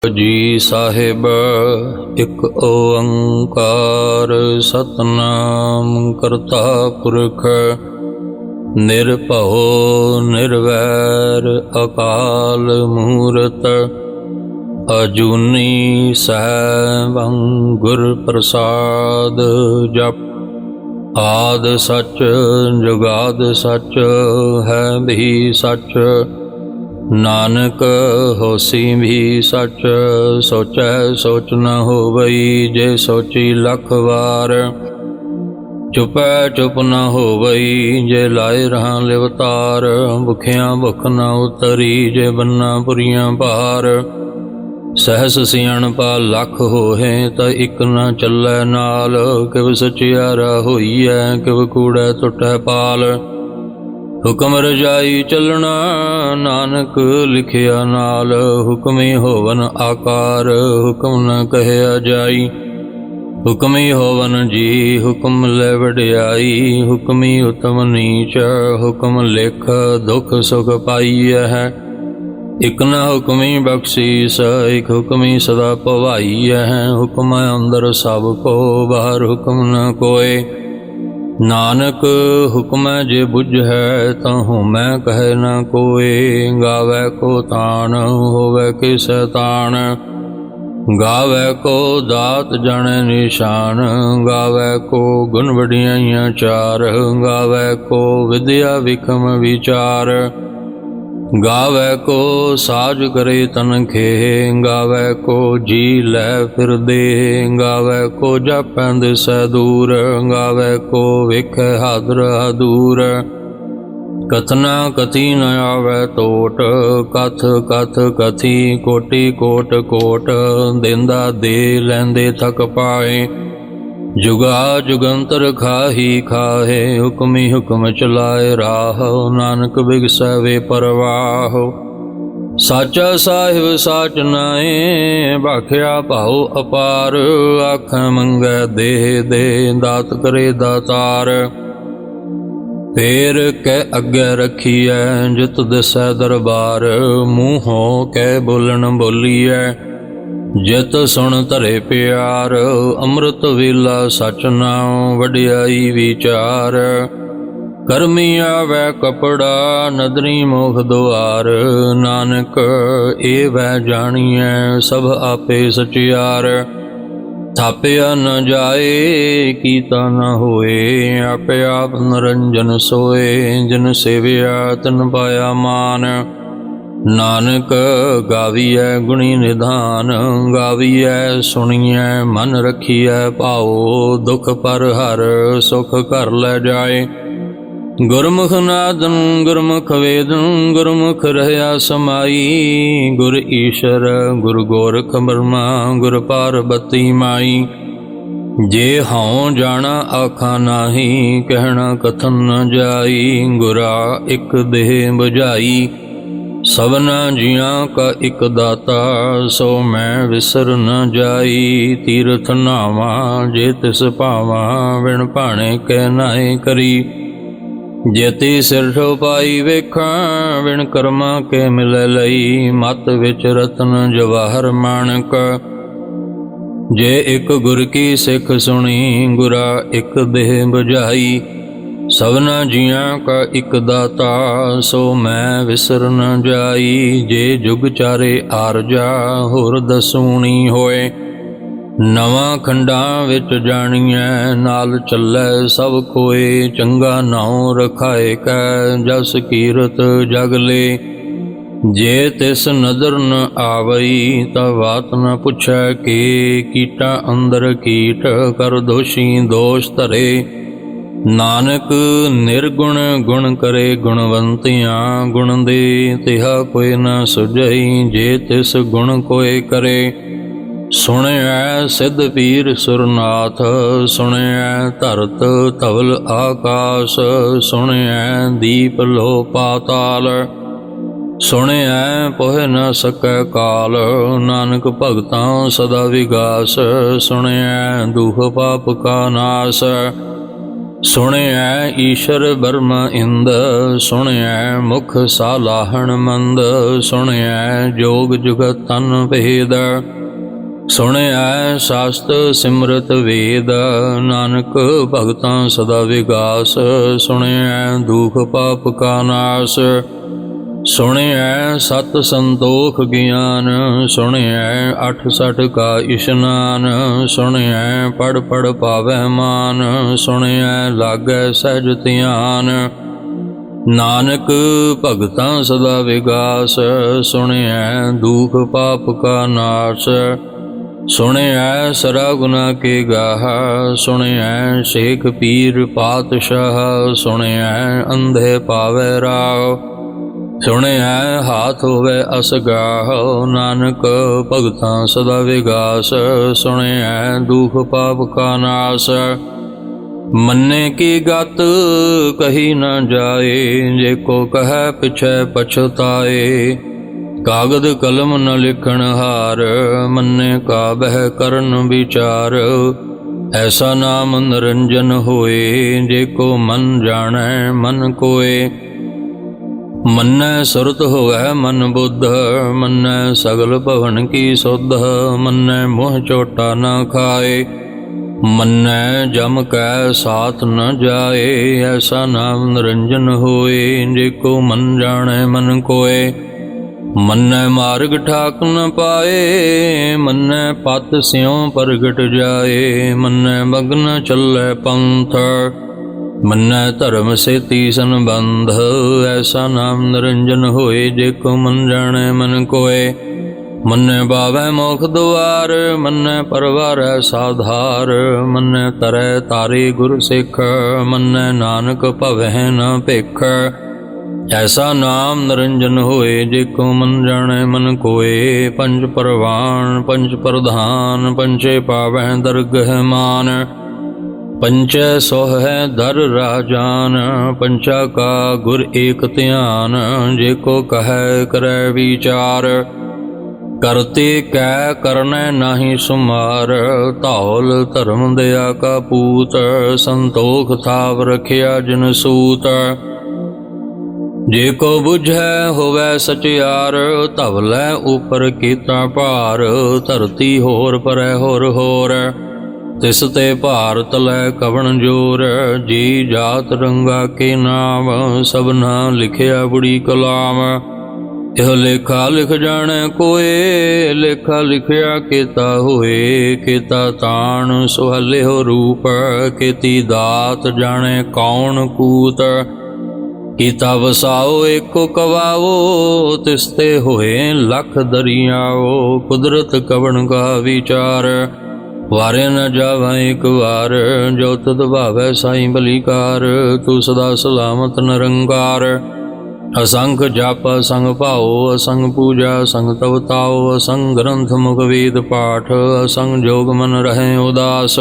ਜੀ ਸਾਹਿਬ ਇੱਕ ਓੰਕਾਰ ਸਤਨਾਮ ਕਰਤਾ ਪੁਰਖ ਨਿਰਭਉ ਨਿਰਵੈਰ ਅਕਾਲ ਮੂਰਤ ਅਜੂਨੀ ਸੈਭੰ ਗੁਰ ਪ੍ਰਸਾਦ ਜਪ ਆਦਿ ਸਚ ਜੁਗਾਦਿ ਸਚ ਹੈ ਵੀ ਸਚ ਨਾਨਕ ਹੋਸੀ ਵੀ ਸਚ ਸੋਚੈ ਸੋਚ ਨ ਹੋਵਈ ਜੇ ਸੋਚੀ ਲੱਖ ਵਾਰ ਚੁਪੈ ਚੁਪ ਨ ਹੋਵਈ ਜੇ ਲਾਏ ਰਹਾ ਲਿਵਤਾਰ ਭੁਖਿਆਂ ਭੁਖ ਨ ਉਤਰੀ ਜੇ ਬੰਨਾ ਪੁਰੀਆਂ ਭਾਰ ਸਹਿਸ ਸਿਆਣਪਾ ਲੱਖ ਹੋਹੇ ਤਾਂ ਇੱਕ ਨ ਚੱਲੈ ਨਾਲ ਕਿਵ ਸਚਿਆਰਾ ਹੋਈਐ ਕਿਵ ਕੂੜੈ ਟੁੱਟੈ ਪਾਲ ਹੁਕਮ ਰਜਾਈ ਚੱਲਣਾ ਨਾਨਕ ਲਿਖਿਆ ਨਾਲ ਹੁਕਮੀ ਹੋਵਨ ਆਕਾਰ ਹੁਕਮ ਨ ਕਹਿਆ ਜਾਈ ਹੁਕਮੀ ਹੋਵਨ ਜੀ ਹੁਕਮ ਲੈ ਵਡਿਆਈ ਹੁਕਮੀ ਉਤਮ ਨੀਚ ਹੁਕਮ ਲਿਖ ਦੁਖ ਸੁਖ ਪਾਈਐ ਹੈ ਇਕ ਨ ਹੁਕਮੀ ਬਖਸ਼ੀਸ ਇਕ ਹੁਕਮੀ ਸਦਾ ਭਵਾਈਐ ਹੈ ਹੁਕਮ ਅੰਦਰ ਸਭ ਕੋ ਬਾਹਰ ਹੁਕਮ ਨ ਕੋਏ ਨਾਨਕ ਹੁਕਮੈ ਜੇ ਬੁਝੈ ਤਹੁ ਮੈਂ ਕਹਿ ਨ ਕੋਇ ਗਾਵੈ ਕੋ ਤਾਣ ਹੋਵੈ ਕਿਸੈ ਤਾਣ ਗਾਵੈ ਕੋ ਦਾਤ ਜਾਣੈ ਨਿਸ਼ਾਨ ਗਾਵੈ ਕੋ ਗੁਣ ਵਡਿਆਈਆਂ ਚਾਰ ਗਾਵੈ ਕੋ ਵਿਦਿਆ ਵਿਖਮ ਵਿਚਾਰ ਗਾਵੈ ਕੋ ਸਾਜ ਕਰੇ ਤਨ ਖੇ ਗਾਵੈ ਕੋ ਜੀ ਲੈ ਫਿਰਦੇ ਗਾਵੈ ਕੋ ਜਾਪੈ ਦਿਸੈ ਦੂਰ ਗਾਵੈ ਕੋ ਵੇਖੈ ਹਾਦਰ ਹਦੂਰ ਕਥਨਾ ਕਥੀ ਨ ਆਵੈ ਟੋਟ ਕਥ ਕਥ ਕਥੀ ਕੋਟੀ ਕੋਟ ਕੋਟ ਦੇਂਦਾ ਦੇ ਲੈਂਦੇ ਥਕ ਪਾਏ ਜੁਗਾ ਜੁਗੰਤਰ ਖਾਹੀ ਖਾਹੇ ਹੁਕਮੀ ਹੁਕਮ ਚਲਾਏ ਰਾਹ ਨਾਨਕ ਬਿਗਸੈ ਵੇ ਪਰਵਾਹ ਸਾਚਾ ਸਾਹਿਬ ਸਾਚ ਨਾਏ ਭਾਖਿਆ ਭਾਉ ਅਪਾਰ ਆਖੈ ਮੰਗੈ ਦੇਹ ਦੇ ਦਾਤ ਕਰੇ ਦਾਤਾਰ ਫੇਰ ਕਹਿ ਅੱਗੇ ਰੱਖੀਐ ਜਿਤ ਦਿਸੈ ਦਰਬਾਰ ਮੂੰਹੋਂ ਕਹਿ ਬੋਲਣ ਬੋਲੀਐ ਜਿਤ ਸੁਣ ਧਰੇ ਪਿਆਰ ਅੰਮ੍ਰਿਤ ਵੇਲਾ ਸਚ ਨਾਉ ਵਡਿਆਈ ਵਿਚਾਰ ਕਰਮੀ ਆਵੈ ਕਪੜਾ ਨਦਰੀ ਮੋਖ ਦੁਆਰ ਨਾਨਕ ਇਹ ਵੈ ਜਾਣੀਐ ਸਭ ਆਪੇ ਸਚਿਆਰ ਥਾਪਿਆ ਨ ਜਾਏ ਕੀਤਾ ਨ ਹੋਏ ਆਪੇ ਆਪ ਨਿਰੰਜਨ ਸੋਏ ਜਿਨ ਸੇਵਿਆ ਤਿਨ ਪਾਇਆ ਮਾਨ ਨਾਨਕ ਗਾਵੀਐ ਗੁਣੀ ਨਿਧਾਨ ਗਾਵੀਐ ਸੁਣੀਐ ਮਨ ਰਖੀਐ ਭਾਉ ਦੁਖ ਪਰ ਹਰ ਸੁਖ ਘਰ ਲੈ ਜਾਏ ਗੁਰਮੁਖ ਨਾਦਨ ਗੁਰਮੁਖ ਵੇਦਨ ਗੁਰਮੁਖ ਰਹਿਆ ਸਮਾਈ ਗੁਰ ਈਸ਼ਰ ਗੁਰ ਗੋਰਖ ਬਰਮਾ ਗੁਰ ਪਾਰਬਤੀ ਮਾਈ ਜੇ ਹਉ ਜਾਣਾ ਆਖਾ ਨਾਹੀ ਕਹਿਣਾ ਕਥਨ ਨ ਜਾਈ ਗੁਰਾ ਇਕ ਦੇਹ ਬੁਝਾਈ ਸਭਨਾ ਜੀਆਂ ਕਾ ਇਕ ਦਾਤਾ ਸੋ ਮੈਂ ਵਿਸਰ ਨ ਜਾਈ ਤੀਰਥ ਨਾਵਾਂ ਜੇ ਤਿਸ ਭਾਵਾਂ ਵਿਣ ਭਾਣੇ ਕਹਿ ਨਾਏ ਕਰੀ ਜੇਤੀ ਸਿਰ ਠੋ ਪਾਈ ਵੇਖਾਂ ਵਿਣ ਕਰਮਾਂ ਕੇ ਮਿਲੈ ਲਈ ਮਤ ਵਿੱਚ ਰਤਨ ਜਵਾਹਰ ਮਾਣਕ ਜੇ ਇਕ ਗੁਰ ਕੀ ਸਿੱਖ ਸੁਣੀ ਗੁਰਾ ਇਕ ਦੇਹ ਬੁਝਾਈ ਸਭਨਾ ਜੀਆਂ ਕਾ ਇਕ ਦਾਤਾ ਸੋ ਮੈਂ ਵਿਸਰ ਨ ਜਾਈ ਜੇ ਜੁਗ ਚਾਰੇ ਆਰਜਾ ਹੋਰ ਦਸੂਣੀ ਹੋਏ ਨਵਾਂ ਖੰਡਾਂ ਵਿੱਚ ਜਾਣੀਐ ਨਾਲ ਚੱਲੈ ਸਭ ਕੋਏ ਚੰਗਾ ਨਾਉ ਰਖਾਏ ਕੈ ਜਸ ਕੀਰਤ ਜਗ ਲੇ ਜੇ ਤਿਸ ਨਦਰ ਨ ਆਵਈ ਤਾਂ ਬਾਤ ਨ ਪੁੱਛੈ ਕਿ ਕੀਟਾਂ ਅੰਦਰ ਕੀਟ ਕਰ ਦੋਸ਼ੀ ਦੋਸ਼ ਧਰੇ ਨਾਨਕ ਨਿਰਗੁਣ ਗੁਣ ਕਰੇ ਗੁਣਵੰਤਿਆਂ ਗੁਣ ਦੇ ਤਿਹਾ ਕੋਈ ਨ ਸੁਝਈ ਜੇ ਤਿਸ ਗੁਣ ਕੋਏ ਕਰੇ ਸੁਣਿਐ ਸਿੱਧ ਪੀਰ ਸੁਰਨਾਥ ਸੁਣਿਐ ਧਰਤ ਧਵਲ ਆਕਾਸ਼ ਸੁਣਿਐ ਦੀਪ ਲੋ ਪਾਤਾਲ ਸੁਣਿਐ ਪੋਹਿ ਨ ਸਕੈ ਕਾਲ ਨਾਨਕ ਭਗਤਾਂ ਸਦਾ ਵਿਗਾਸ ਸੁਣਿਐ ਦੁਖ ਪਾਪ ਕਾ ਨਾਸ ਸੁਣਿਐ ਈਸ਼ਰ ਬਰਮਾ ਇੰਦ, ਸੁਣਿਐ ਮੁਖ ਸਾਲਾਹਣ ਮੰਦ, ਸੁਣਿਐ ਜੋਗ ਜੁਗਤ ਤਨ ਭੇਦ, ਸੁਣਿਐ ਸਾਸਤ ਸਿਮਰਤ ਵੇਦ, ਨਾਨਕ ਭਗਤਾਂ ਸਦਾ ਵਿਗਾਸ, ਸੁਣਿਐ ਦੁਖ ਪਾਪ ਕਾ ਨਾਸ, ਸੁਣਿਐ ਸਤ ਸੰਤੋਖ ਗਿਆਨ, ਸੁਣਿਐ 68 ਕਾ ਇਸ਼ਨਾਨ, ਸੁਣਿਐ ਪੜ ਪੜ ਪਾਵੈ ਮਾਨ, ਸੁਣਿਐ ਲਾਗੈ ਸਹਿਜ ਧਿਆਨ, ਨਾਨਕ ਭਗਤਾਂ ਸਦਾ ਵਿਗਾਸ, ਸੁਣਿਐ ਦੁਖ ਪਾਪ ਕਾ ਨਾਸ, ਸੁਣਿਐ ਸਰਾ ਗੁਨਾ ਕੇ ਗਾਹ, ਸੁਣਿਐ ਸ਼ੇਖ ਪੀਰ ਪਾਤਸ਼ਾਹ, ਸੁਣਿਐ ਅੰਧੇ ਪਾਵੈ ਰਾਹ, ਸੁਣਿਐ ਹਾਥ ਹੋਵੇ ਅਸਗਾਹ, ਨਾਨਕ ਭਗਤਾਂ ਸਦਾ ਵਿਗਾਸ, ਸੁਣਿਐ ਦੁਖ ਪਾਪ ਕਾ ਨਾਸ, ਮੰਨੇ ਕੀ ਗਤ ਕਹੀ ਨਾ ਜਾਏ, ਜੇ ਕੋ ਕਹੈ ਪਿਛੈ ਪਛਤਾਏ, ਕਾਗਦ ਕਲਮ ਨ ਲਿਖਣ ਹਾਰ, ਮੰਨੇ ਕਾ ਬਹਿ ਕਰਨ ਵਿਚਾਰ, ਐਸਾ ਨਾਮ ਨਿਰੰਜਨ ਹੋਏ, ਜੇ ਕੋ ਮਨ ਜਾਣੈ ਮਨ ਕੋਏ, ਮੰਨੈ ਸੁਰਤ ਹੋਵੈ ਮਨ ਬੁੱਧ, ਮੰਨੈ ਸਗਲ ਭਵਨ ਕੀ ਸੁਧ, ਮੰਨੈ ਮੋਹ ਚੋਟਾ ਨ ਖਾਏ, ਮੰਨੈ ਜਮ ਕੈ ਸਾਥ ਨ ਜਾਏ, ਐਸਾ ਨਾਮ ਨਿਰੰਜਨ ਹੋਏ, ਜੇ ਕੋ ਮਨ ਜਾਣੈ ਮਨ ਕੋਏ, ਮੰਨੈ ਮਾਰਗ ਠਾਕ ਨ ਪਾਏ, ਮੰਨੈ ਪਤ ਸਿਉ ਪ੍ਰਗਟ ਜਾਏ, ਮੰਨੈ ਮਗਨ ਚੱਲੈ ਪੰਥ, ਮੰਨੈ ਧਰਮ ਸੇਤੀ ਸੰਬੰਧ, ਐਸਾ ਨਾਮ ਨਿਰੰਜਨ ਹੋਏ, ਜੇ ਕੋ ਮਨ ਜਾਣੈ ਮਨ ਕੋਏ, ਮੰਨੈ ਬਾਵੈ ਮੋਖ ਦੁਆਰ, ਮੰਨੈ ਪਰਵਾਰੈ ਸਾਧਾਰ, ਮੰਨੈ ਤਰੈ ਤਾਰੇ ਗੁਰ ਸਿੱਖ, ਮੰਨੈ ਨਾਨਕ ਭਵਹਿ ਨ ਭਿਖ, ਐਸਾ ਨਾਮ ਨਿਰੰਜਨ ਹੋਏ, ਜੇ ਕੋ ਮਨ ਜਾਣੈ ਮਨ ਕੋਏ, ਪੰਜ ਪਰਵਾਨ ਪੰਜ ਪ੍ਰਧਾਨ, ਪੰਚੇ ਪਾਵੈ ਦਰਗਹਿ ਮਾਨ, ਪੰਚੈ ਸੋਹੈ ਦਰ ਰਾਜਾਨ, ਪੰਚਾ ਕਾ ਗੁਰ ਏਕ ਧਿਆਨ, ਜੇ ਕੋ ਕਹੈ ਕਰੈ ਵਿਚਾਰ, ਕਰਤੇ ਕੈ ਕਰਨੈ ਨਾਹੀ ਸੁਮਾਰ, ਧੌਲ ਧਰਮ ਦਇਆ ਕਾ ਪੂਤ, ਸੰਤੋਖ ਥਾਵ ਰਖਿਆ ਜਿਨ ਸੂਤ, ਜੇ ਕੋ ਬੁਝੈ ਹੋਵੈ ਸਚਿਆਰ, ਧਵਲੈ ਉਪਰ ਕੀਤਾ ਭਾਰ, ਧਰਤੀ ਹੋਰ ਪਰੈ ਹੋਰ ਹੋਰ, ਤਿਸ ਤੇ ਭਾਰ ਤਲੈ ਕਵਣ ਜੋਰ, ਜੀ ਜਾਤ ਰੰਗਾ ਕੇ ਨਾਮ, ਸਭਨਾ ਲਿਖਿਆ ਬੜੀ ਕਲਾਮ, ਇਹ ਲੇਖਾ ਲਿਖ ਜਾਣੈ ਕੋਏ, ਲੇਖਾ ਲਿਖਿਆ ਕੀਤਾ ਹੋਏ, ਕੀਤਾ ਤਾਣ ਸੁਹਲਿਓ ਰੂਪ, ਕੀਤੀ ਦਾਤ ਜਾਣੈ ਕੌਣ ਕੂਤ, ਕੀਤਾ ਵਸਾਓ ਏਕੋ ਕਵਾਓ, ਤਿਸ ਤੇ ਹੋਏ ਲੱਖ ਦਰਿਆਓ, ਕੁਦਰਤ ਕਵਣ ਕਾ ਵਿਚਾਰ, ਵਾਰੇ ਨ ਜਾਵਾ ਇੱਕ ਵਾਰ, ਜੋ ਤੁਧ ਭਾਵੈ ਸਾਈ ਬਲੀਕਾਰ, ਤੂੰ ਸਦਾ ਸਲਾਮਤ ਨਿਰੰਕਾਰ, ਅਸੰਖ ਜਪ ਅਸੰਗ ਭਾਓ, ਅਸੰਗ ਪੂਜਾ ਅਸੰਗ ਤਵ ਤਾਓ, ਅਸੰਗ ਗ੍ਰੰਥ ਮੁਖ ਵੇਦ ਪਾਠ, ਅਸੰਗ ਜੋਗ ਮਨ ਰਹੇ ਉਦਾਸ,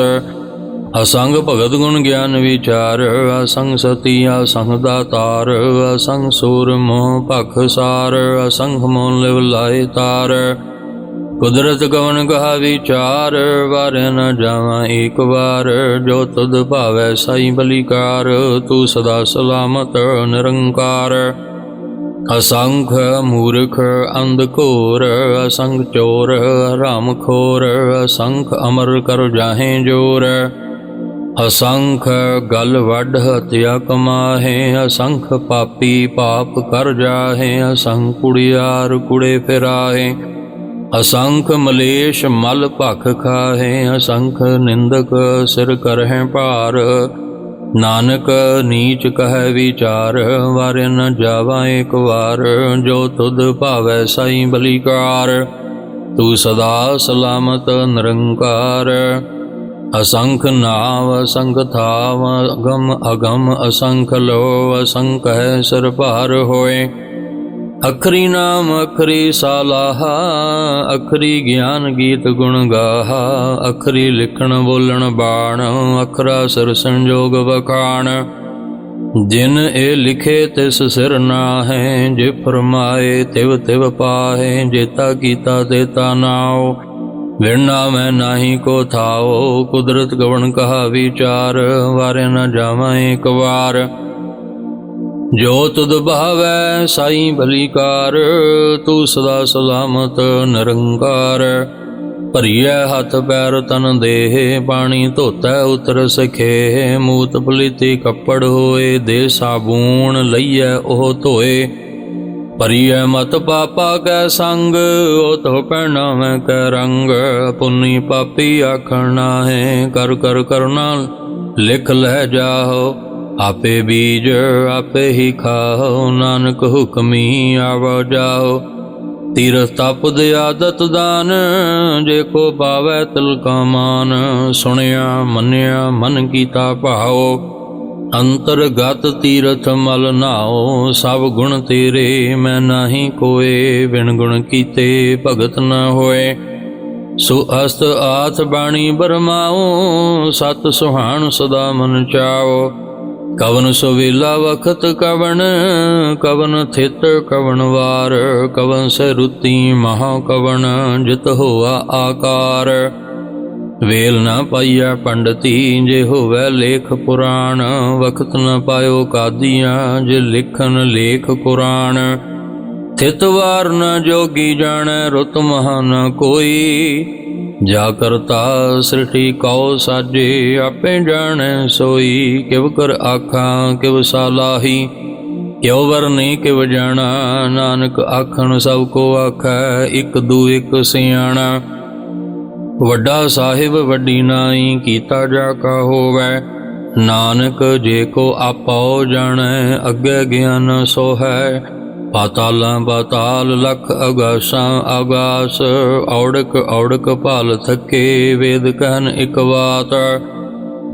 ਅਸੰਗ ਭਗਤ ਗੁਣ ਗਿਆਨ ਵਿਚਾਰ, ਅਸੰਗ ਸਤੀ ਅਸੰਗ ਦਾਤਾਰ, ਅਸੰਗ ਸੂਰ ਮੋਹ ਭਖ ਸਾਰ, ਅਸੰਖ ਮੋਨ ਲਿਵ ਲਾਏ ਤਾਰ, ਕੁਦਰਤ ਕਵਣ ਕਹਾ ਵਿਚਾਰ, ਵਾਰੇ ਨ ਜਾਵਾਂ ਏਕ ਵਾਰ, ਜੋ ਤੁਧ ਭਾਵੈ ਸਾਈ ਬਲੀਕਾਰ, ਤੂੰ ਸਦਾ ਸਲਾਮਤ ਨਿਰੰਕਾਰ, ਅਸੰਖ ਮੂਰਖ ਅੰਧ ਘੋਰ, ਅਸੰਖ ਚੋਰ ਹਰਾਮ ਖੋਰ, ਅਸੰਖ ਅਮਰ ਕਰ ਜਾਹੇ ਜੋਰ, ਅਸੰਖ ਗਲ ਵੱਢ ਹਤਿਆ ਕਮਾਹੇ, ਅਸੰਖ ਪਾਪੀ ਪਾਪ ਕਰ ਜਾਹੇ, ਅਸੰਖ ਕੁੜਿਆਰ ਕੁੜੇ ਫਿਰਾਹੇ, ਅਸੰਖ ਮਲੇਸ਼ ਮਲ ਭਖ ਖਾਹੇ, ਅਸੰਖ ਨਿੰਦਕ ਸਿਰ ਕਰਹਿ ਭਾਰ, ਨਾਨਕ ਨੀਚ ਕਹਿ ਵਿਚਾਰ, ਵਾਰੇ ਨ ਜਾਵਾ ਏਕ ਵਾਰ, ਜੋ ਤੁਧ ਭਾਵੈ ਸਾਈ ਬਲੀਕਾਰ, ਤੂੰ ਸਦਾ ਸਲਾਮਤ ਨਿਰੰਕਾਰ, ਅਸੰਖ ਨਾਵ ਅਸੰਖ ਥਾਵ, ਅਗਮ ਅਗਮ ਅਸੰਖ ਲੋ, ਅਸੰਖ ਹੈ ਸਿਰ ਭਾਰ ਹੋਏ, ਅਖਰੀ ਨਾਮ ਅਖਰੀ ਸਾਲਾਹਾ, ਅਖਰੀ ਗਿਆਨ ਗੀਤ ਗੁਣ ਗਾਹਾ, ਅਖਰੀ ਲਿਖਣ ਬੋਲਣ ਬਾਣ, ਅਖਰਾ ਸਿਰ ਸੰਜੋਗ ਵਖਾਣ, ਜਿਨ ਇਹ ਲਿਖੇ ਤਿਸ ਸਿਰ ਨਾਹੈ, ਜੇ ਫਰਮਾਏ ਤਿਵ ਤਿਵ ਪਾਹੇ, ਜੇਤਾ ਕੀਤਾ ਤੇਤਾ ਨਾਉ, विरना मैं नाही को थाओ, कुदरत गवन कहा विचार, वारे न जावा एक बार। जो तुद भावै साई भलीकार, तू सदा सलामत निरंकार। भरिए हथ पैर तन देह, पानी धोतै उतर सखे। मूत पलीती कपड़ होए, दे साबून लईए ओह धोए। भरिए मत पापा कै संग, ओ तो पहनावे कै रंग। पुन्नी पापी आखना है, कर कर करना लिख लै जाओ। आपे बीज आपे ही खाओ, नानक हुक्मी आवो जाओ। तीरथ तप दे आदत दान, जे को पावै तिल का मान। सुनिया मनिया मन कीता भाओ, अंतरगत तीरथ मल नाओ। सब गुण तेरे मैं नाही कोय, बिन गुण कीते भगत न होए। सो अस्त आथ बाणी बरमाओ, सत सुहान सदा मन चाओ। कवन सुवेला वखत कवन, कवन थित कवन वार। कवन से रुति महा कवन, जित होआ आकार। वेल न पाइया पंडती, जे होवै लेख पुराण। वखत न पायो कादियाँ, जे लिखन लेख कुरान। थित वार न जोगी जानै, रुत महा न कोई। जा करता सृष्टि कौ साजे, आपे जाने सोई। किव कर आखा किव सालाही, क्यों वरनी किव जाना। नानक आखन सब को आखै, इक दू इक सियाणा। वड्डा साहिब वड्डी नाई, कीता जाका होवै। नानक जे को आपो जानै, अगे ज्ञान सो है। पाताला पाताल लख अगासा आगास, औड़क औड़क पाल थके। वेद कहन इक बात,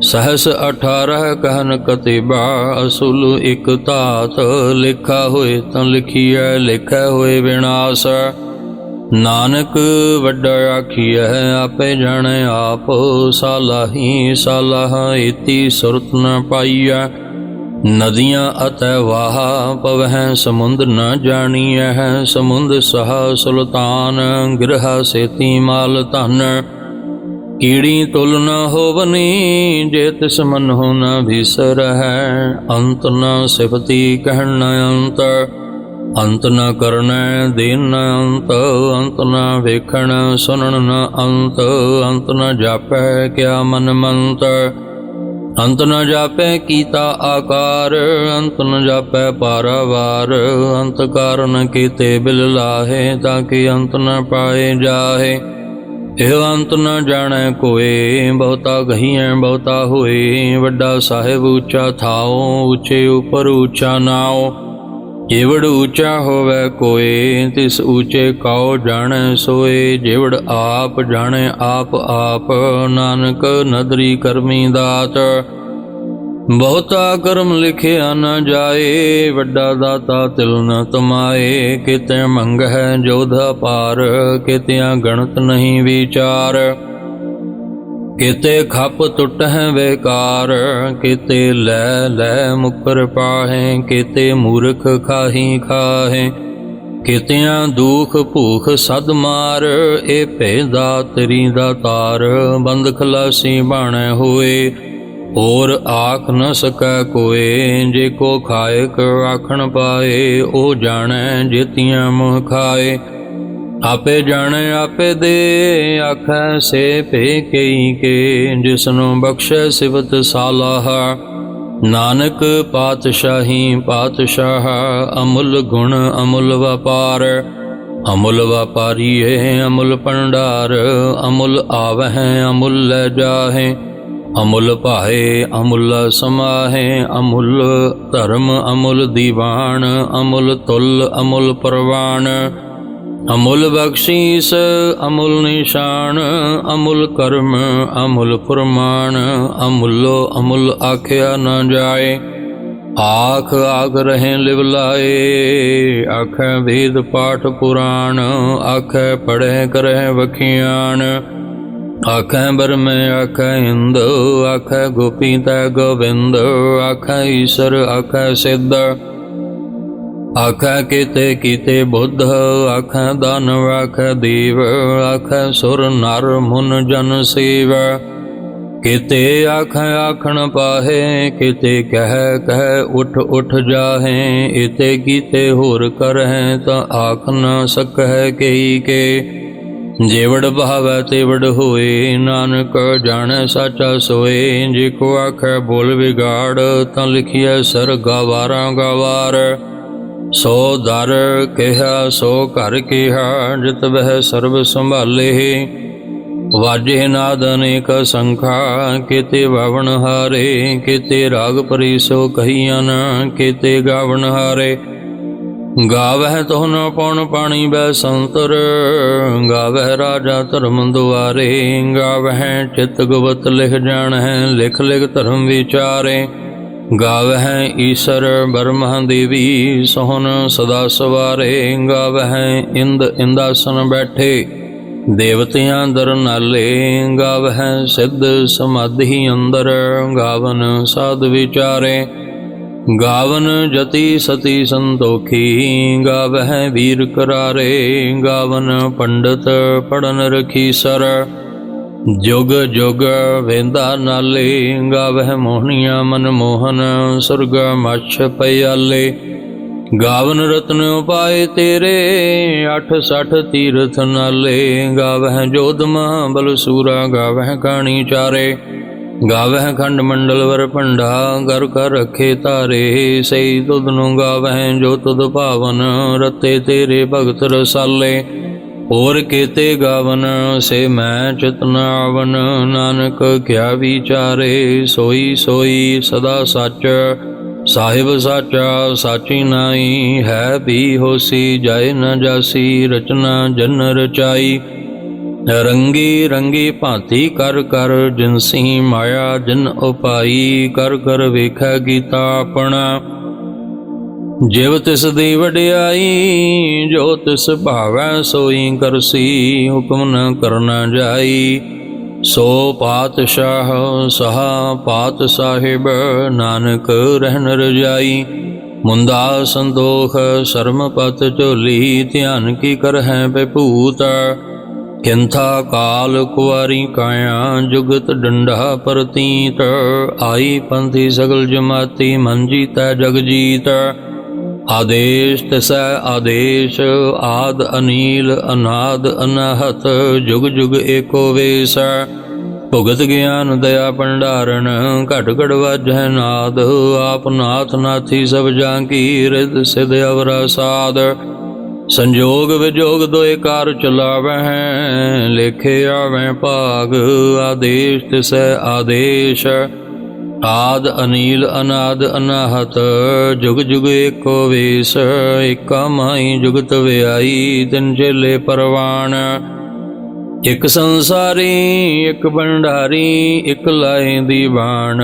सहस 18 कहन कतिबा। असुल इक तात, लिखा होए तां लिखिए, लिखै होए विनाश। नानक वड्डा आखिए, आपे जाने आप। सालाही सालाह इति सुरत न पाइया। नदियाँ अतः वाह पवह, समुंद न जानिए। समुंद सह सुल्तान, गिरह सेती माल धन। कीड़ी तुल न होवनी, जे तिस मन हो न भीसर है। अंत न सिफती कहन न अंत, अंत न करन देन न अंत। अंत न वेखण सुनन न अंत, अंत न जापै क्या मन मंत। अंत न जापै कीता आकार, अंत न जापै पारावार। अंत कारण कीते बिल लाहे, ताकि अंत न पाए जाहे। एह अंत न जाने कोय, बहुता कहिए बहुता होए। वड्डा साहिब ऊंचा थाओ, ऊंचे ऊपर ऊंचा नाओ। जेवड़ ऊंचा होवे कोय, तिस ऊंचे काओ जाने सोए। जेवड़ आप जाने आप आप, नानक नदरी करमी दात। बहुता कर्म लिखिया न जाए, वड्डा दाता तिल न तमाए। किते मंग है जोधा पार, कितिया गणत नहीं विचार। किते खप टुट है बेकार, किते लै लै मुकर पाहे। किते मूर्ख खाही खाहे, कितियां दुख भूख सद मार। ए भेदा तेरी दातार, बंद खलासी बाणे होए। और आख न सकै कोय, जे को खाए क आखण पाए। ओ जाने जेतियां मुँह खाए, आपे जाने आपे दे। आखै से पे कई के, जिसनु बख्शे सिवत सालाह। नानक पातशाही पातशाह, अमुल गुण अमुल व्यापार। अमुल व्यापारी है अमुल भंडार, अमुल आवह अमुल लै जाहे। अमुल भाए अमुल समाहे, अमुल धर्म अमुल दीवान। अमुल तुल अमुल परवान, अमुल बख्शीस अमुल निशान। अमुल कर्म अमुल फुरमान, अमुलो अमुल आख्या न जाए। आख आख रहें लिवलाए, आख वेद पाठ पुराण। आख पढ़े करे वखियान, आख बरम आख इंद। आख गोपी तै गोविंद, आख ईश्वर आख सिद्ध। आखै केते कीते बुद्ध, आखै दानव, आखै देव, आखै सुर नर मुन जन सेव। केते आखै आखण पाहे, केते कह कह उठ उठ जाहे। इते कीते होर करहै, ता आख न सकह केई के। जेवड़ भावै तेवड़ होए, नानक जानै साचा सोए। जेको आखै बोल बिगाड़, तां लिखिए सर गवारा गवार। सो दर कहा सो घर कहा, जित वह सर्ब संभाले। वाजे नाद अनेक संखा, केते बावन हारे। केते राग परिसो कहियन, केते गावन हारे। गावह तो न पौन पाणी बै संतर, गावह राजा धर्म दुआरे। गावह चित गुवत लिख जान है, लिख लिख धर्म विचारे। गावह ईसर ब्रह्मा देवी, सोहन सदा सवारे। गावह इंद इंदासन बैठे, देवतियां दर नाले। गावह सिद्ध समाधि अंदर, गावन साध विचारे। गावन जति सती संतोखी, गावह वीर करारे। गावन पंडित पढ़न रखी सर, जुग जुग वेंदा नाले। गावह मोहनिया मन मोहन, सुरग मछ पयाले। गावन रत्न उपाय तेरे, 68 तीर्थ नाले। गावह जोध महाबल सूरा, गावह काणी चारे। गावह खंड मंडल वर पंडा, घर कर रखे तारे। सही तुधनु गावह जो तुध पावन, रते तेरे भगत रसाले। और केते गावन से मैं चितनावन, नानक क्या विचारे। सोई सोई सदा सच, साहिब साचा साची नाई। है भी होसी जाए न जासी, रचना जन रचाई। रंगी रंगी भांति कर कर, जिनसी माया जिन उपाई। कर कर वेखै गीता अपना, जिव तिस दी वडियाई। जो तिस भावै सोई करसी, हुक्म न करना जाई। सो पातशाह सहा पात साहिब, नानक रहन रजाई। मुंदा संदोख शर्म पत झोली, ध्यान की कर है बेभूत। किंथा काल कुआरी काया, जुगत डंडा परतीत। आई पंथी सगल जमाती, मन जीतै जग जीत। आदेश तिसै आदेश, आद अनील अनाद अनाहत। जुग जुग एको वेश, भुगत ज्ञान दया भंडारण। घट घट वाजै नाद, आप नाथ नाथी सब जाकी। रिद सिद्ध अवरा साध, संजोग विजोग दोए कार चलावै। लेखे आवै भाग, आदेश तिसै आदेश। आद अनील अनाद अनाहत, जुग जुग एको वेश। एका माई जुगत व्याई, तिन चेले परवान। एक संसारी एक भंडारी, एक लाए दीवान।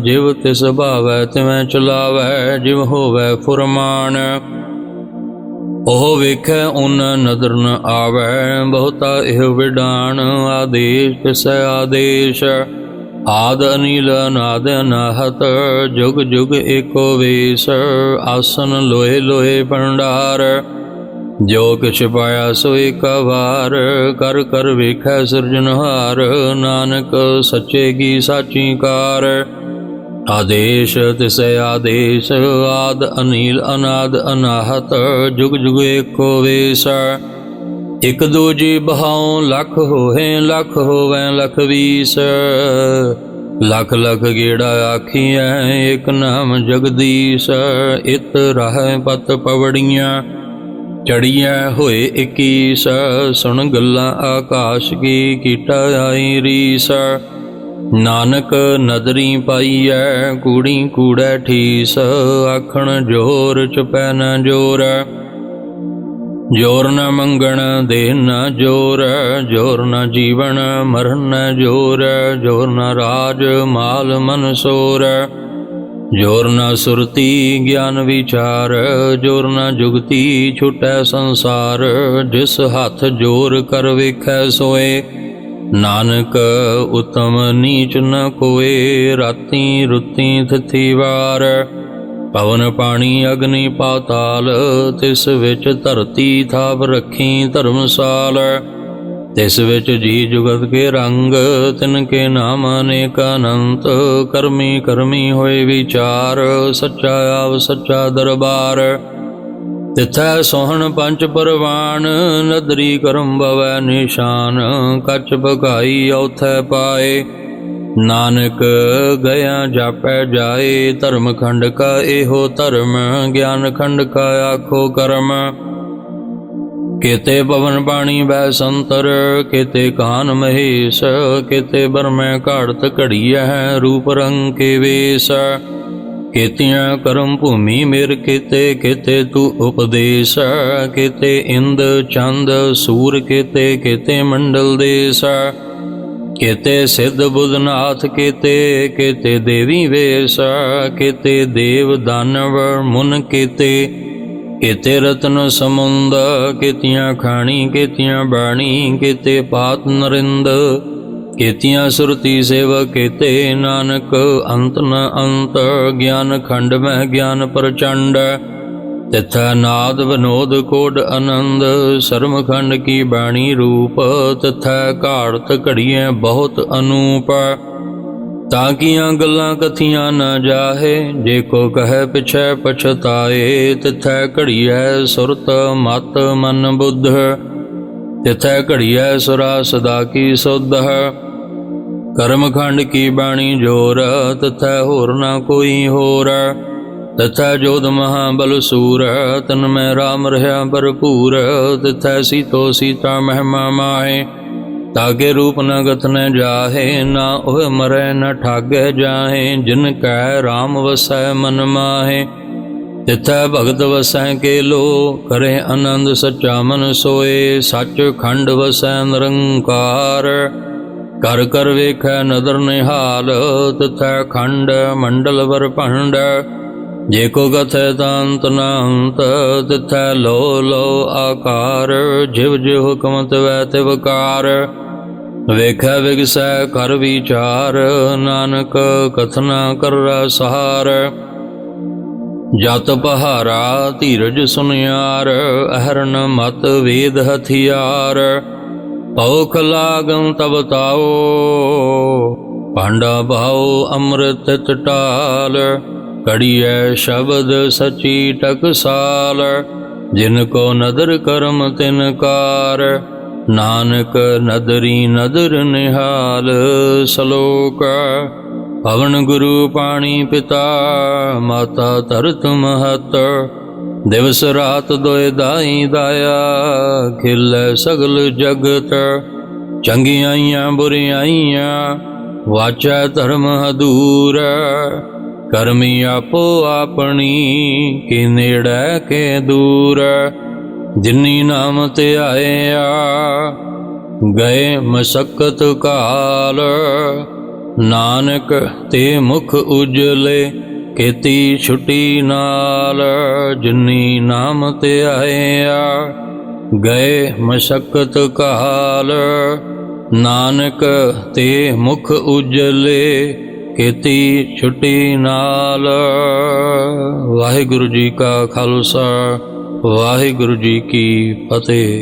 जिव तिस भावै तिवैं चलावै, जिव होवै फुरमान। ओह वेखै उन नदर न आवै, बहुता एह विडान। आदेश तिसै आदेश, आद अनील अनाद अनाहत। जुग जुग एको वेश, आसन लोहे लोहे भंडार। जो किछ पाया सोई का वार, कर कर वेखै सिरजनहार। नानक सच्चे की साची कार, आदेश तिसै आदेश। आद अनील अनाद अनाहत, जुग जुग एको वेश। एक दूजी बहाओ लख होहे, लख होवै लख बीस। लख लख गेड़ा आखिया, एक नाम जगदीश। इत राह पत पवड़ियाँ, चढ़िया होए 21। सुन गल्ला आकाश की, कीटा आई रीस। नानक नदरी पाईऐ, कूड़ी कूड़ै ठीस। आखण जोर चुपै न जोर, जोर न मंगण दे न जोर। जोर न जीवन मरण न जोर। जोर न राज माल मन सोर। जोर न सुरती ज्ञान विचार। जोर न जुगती छुटै संसार। जिस हाथ जोर कर वेखै सोए, नानक उत्तम नीच न कोए। राती रुती थिथि वार, ਪਵਨ ਪਾਣੀ ਅਗਨੀ ਪਾਤਾਲ, ਤਿਸ ਵਿੱਚ ਧਰਤੀ ਥਾਪ ਰੱਖੀ ਧਰਮਸਾਲ। ਤਿਸ ਵਿੱਚ ਜੀ ਜੁਗਤ ਕੇ ਰੰਗ, ਤਿਨ ਕੇ ਨਾਮ ਅਨੇਕ ਅਨੰਤ। ਕਰਮੀ ਕਰਮੀ ਹੋਏ ਵਿਚਾਰ, ਸੱਚਾ ਆਵ ਸੱਚਾ ਦਰਬਾਰ। ਤਿਥੈ ਸੋਹਣ ਪੰਚ ਪਰਵਾਨ, ਨਦਰੀ ਕਰਮ ਭਵੈ ਨਿਸ਼ਾਨ। ਕੱਚ ਭਗਾਈ ਔਥੈ ਪਾਏ, ਨਾਨਕ ਗਿਆ ਜਾਪੈ ਜਾਏ। ਧਰਮ ਖੰਡ ਕਾ ਇਹੋ ਧਰਮ, ਗਿਆਨ ਖੰਡ ਕਾ ਆਖੋ ਕਰਮ। केते पवन पाणी बह संतर, केते कान महेश। केते बरमै घाड़त घड़िया है, रूप रंग के वेश। केतियां करम भूमि मेर केते, केते तू उपदेश। केते इंद चंद सूर केते, केते मंडल देश। केते सिद्ध बुधनाथ केते, केते देवी वेश। केते देव दानव मुन केते, केते रत्न समुंद। केतियां खाणी केतियां बाणी, केते पात नरिंद। केतियां सुरती सेवक केते, नानक अंत न अंत। ज्ञान खंड में ज्ञान प्रचंड, तिथै नाद विनोद कोड आनंद। शर्म खंड की बाणी रूप, तिथै घाड़त घड़िए बहुत अनूप। ताकियां गल्लां कथियां न जाहे, जे को कहे पिछै पछताए। तिथै घड़िए सुरत मत मन बुद्ध, तिथै घड़िए सुरा सदा की सुध। कर्म खंड की बाणी जोर, तिथै होर न कोई होर। तिथै जोध महाबल सूर, तन में राम रहा भरपूर। तिथै सीतो सीता महिमा माहे, ताके रूप न गत न जाहे। ना ओह मरै न ठागे जाहे, जिन कै राम वसै मन माहे। तिथै भगत वसै के लो, करे आनंद सच्चा मन सोए। सच खंड वसै निरंकार, कर कर वेखै नदर निहाल। तिथै खंड मंडल वर भंड, जे को कथै तांत न अंत। तिथै लो लो आकार, जिव जिव हुक्म तिवै तिवकार। वेखै विगसै कर विचार, नानक कथना कर सहार। जत पहारा धीरज सुनियार, अहरन मत वेद हथियार। औख लागम तब ताओ, पांडा भाओ अमृत टाल। कड़िए शब्द सची टकसाल, जिनको नदर करम तिनकार। नानक नदरी नदर निहाल। सलोक पवन गुरु पाणी पिता, माता धरत महत। दिवस रात दोए दाई दाया, खिलै सगल जगत। चंगियाइयां बुरियाइयां, वाचै धर्म हदूर। करमी आपो आपनी, कि नेड़ै के दूर। जिन्नी नाम ते आया, गए मशक्कत काल। नानक ते मुख उजले, केती छुटी नाल। जिन्नी नाम ते आया, गए मशक्कत काल। नानक ते मुख उजले, केती छुटी नाल। वाहिगुरु जी का खालसा, वाहिगुरु जी की फतेह।